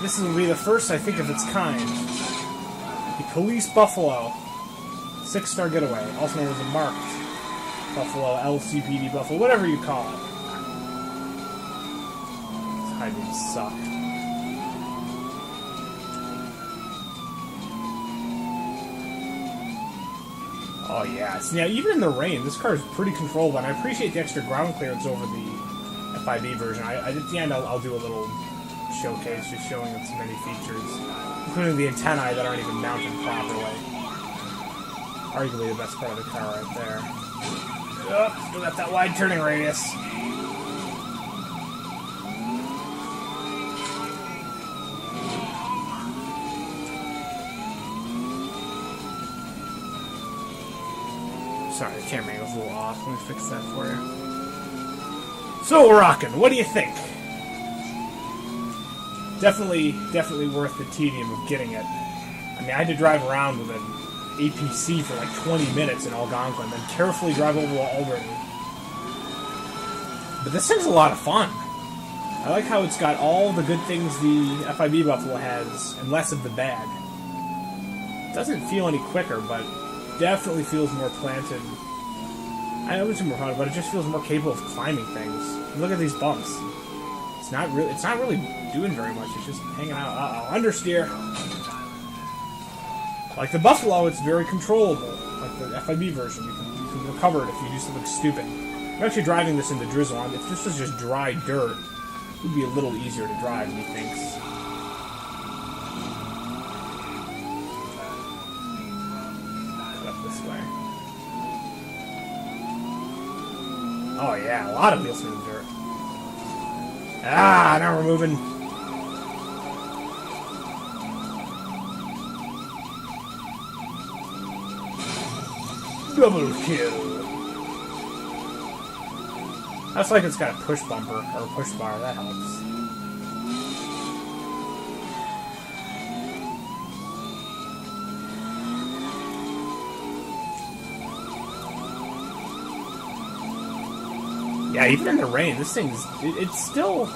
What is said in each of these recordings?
this will be the first, I think, of its kind. The Police Buffalo 6-star getaway, also known as a marked Buffalo, LCPD Buffalo, whatever you call it. These high beams suck. Oh yeah, so, yeah, even in the rain, this car is pretty controllable, and I appreciate the extra ground clearance over the FIB version. At the end, I'll do a little showcase just showing its many features, including the antennae that aren't even mounted properly. Arguably the best part of the car right there. Oh, still got that wide turning radius. Sorry, the camera angle's a little off. Let me fix that for you. So we're rocking. What do you think? Definitely worth the tedium of getting it. I mean, I had to drive around with an APC for like 20 minutes in Algonquin, then carefully drive over to Albany. But this thing's a lot of fun. I like how it's got all the good things the FIB Buffalo has, and less of the bad. It doesn't feel any quicker, but definitely feels more planted. I wouldn't say more planted, but it just feels more capable of climbing things. Look at these bumps. It's not really doing very much. It's just hanging out. Uh-oh, understeer. Like the Buffalo, it's very controllable. Like the FIB version, you can recover it if you do something stupid. I'm actually driving this in the drizzle. If this was just dry dirt, it would be a little easier to drive, he thinks. Cut up this way. Oh yeah, a lot of wheels in the dirt. Ah, now we're moving. Double kill. That's like it's got a push bumper, or a push bar, that helps. Yeah, even in the rain, this thing's, it's still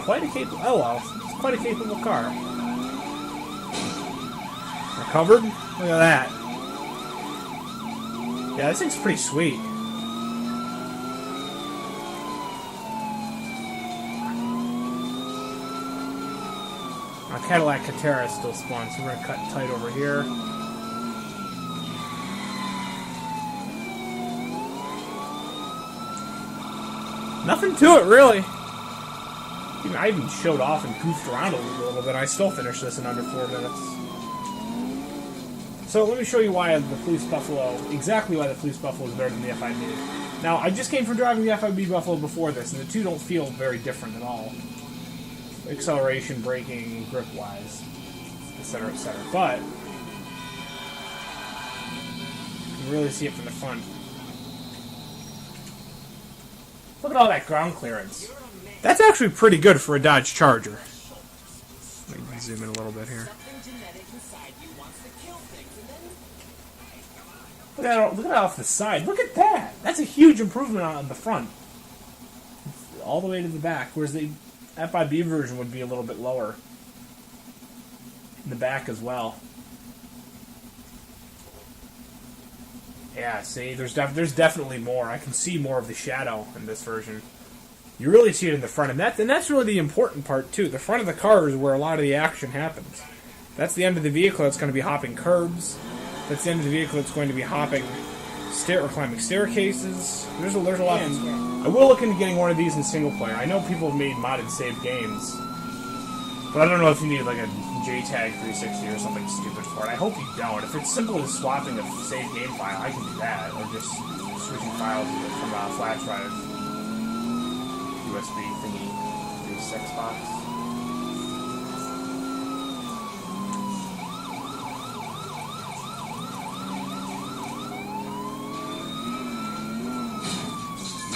quite a capable, oh well, it's quite a capable car. Recovered? Look at that. Yeah, this thing's pretty sweet. Our Cadillac Catera still spun, so we're going to cut tight over here. Nothing to it, really. I even showed off and goofed around a little bit. I still finished this in under 4 minutes. So let me show you why the Police Buffalo, exactly why the Police Buffalo is better than the FIB. Now, I just came from driving the FIB Buffalo before this, and the two don't feel very different at all. Acceleration, braking, grip-wise, etc., etc. But you can really see it from the front. Look at all that ground clearance. That's actually pretty good for a Dodge Charger. Let me zoom in a little bit here. Look at that off the side. Look at that. That's a huge improvement on the front. All the way to the back, whereas the FIB version would be a little bit lower. In the back as well. Yeah, see, there's definitely more. I can see more of the shadow in this version. You really see it in the front, and that's really the important part too. The front of the car is where a lot of the action happens. That's the end of the vehicle that's going to be hopping curbs. That's the end of the vehicle that's going to be hopping or climbing staircases. There's a lot. I will look into getting one of these in single player. I know people have made modded save games, but I don't know if you need like a JTAG 360 or something stupid for it. I hope you don't. If it's simple as swapping a save game file, I can do that, or just switching files from a flash drive USB thingy to 6 box.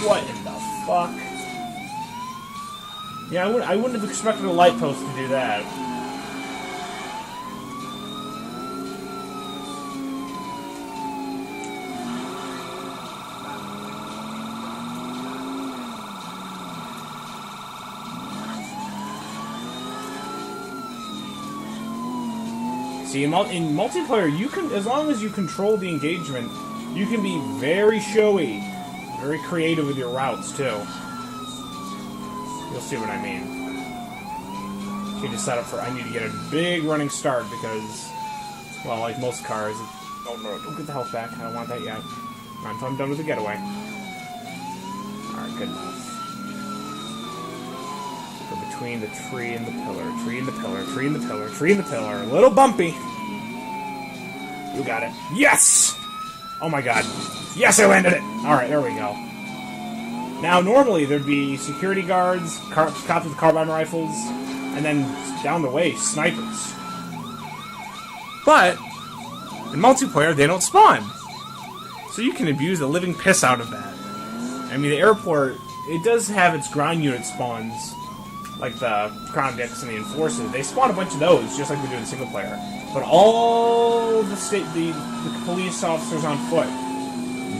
What in the fuck? Yeah, I wouldn't have expected a light post to do that. See, in multiplayer, you can, as long as you control the engagement, you can be very showy, very creative with your routes too. You'll see what I mean. You need to set up for. I need to get a big running start because, well, like most cars. Oh no! Don't get the health back. I don't want that yet. Not until I'm done with the getaway. All right, good enough. Go between the tree and the pillar. Tree and the pillar. Tree and the pillar. Tree and the pillar. A little bumpy. You got it. Yes! Oh my god. Yes, I landed it! Alright, there we go. Now, normally, there'd be security guards, cops with carbine rifles, and then, down the way, snipers. But, in multiplayer, they don't spawn. So you can abuse the living piss out of that. I mean, the airport, it does have its ground unit spawns, like the Crown Dicks and the Enforcers. They spawn a bunch of those, just like we do in single player. But all the police officers on foot,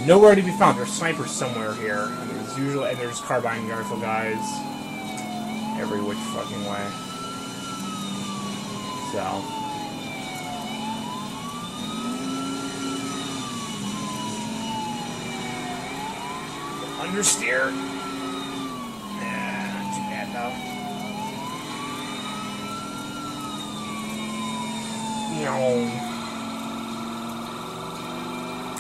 nowhere to be found. There's snipers somewhere here, and there's carbine rifle guys every which fucking way. So understeer. Nah, not too bad though.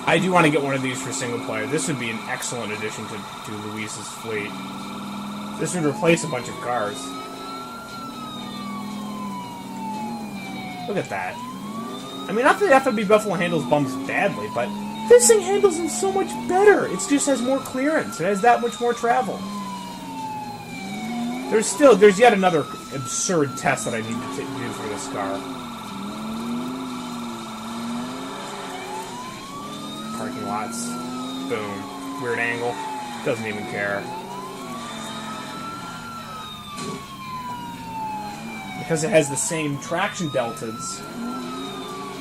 I do want to get one of these for single player. This would be an excellent addition to Luis's fleet. This would replace a bunch of cars. Look at that. I mean, not that the FIB Buffalo handles bumps badly, but this thing handles them so much better. It just has more clearance. It has that much more travel. There's yet another absurd test that I need to do for this car. Parking lots. Boom. Weird angle. Doesn't even care. Because it has the same traction deltas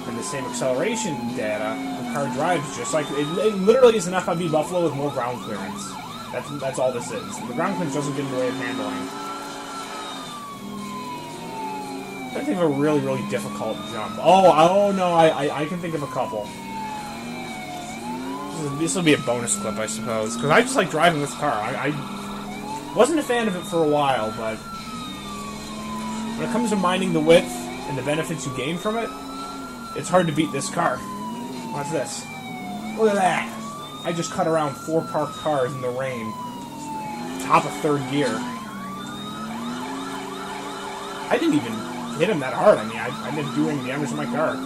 and the same acceleration data, the car drives just like... It literally is an FIB Buffalo with more ground clearance. That's all this is. The ground clearance doesn't get in the way of handling. I'm trying to think of a really, really difficult jump. Oh no, I can think of a couple. This will be a bonus clip, I suppose, because I just like driving this car. I wasn't a fan of it for a while, but when it comes to minding the width and the benefits you gain from it, it's hard to beat this car. Watch this. Look at that. I just cut around 4 parked cars in the rain. Top of 3rd gear. I didn't even hit him that hard. I mean, I didn't do any damage to my car.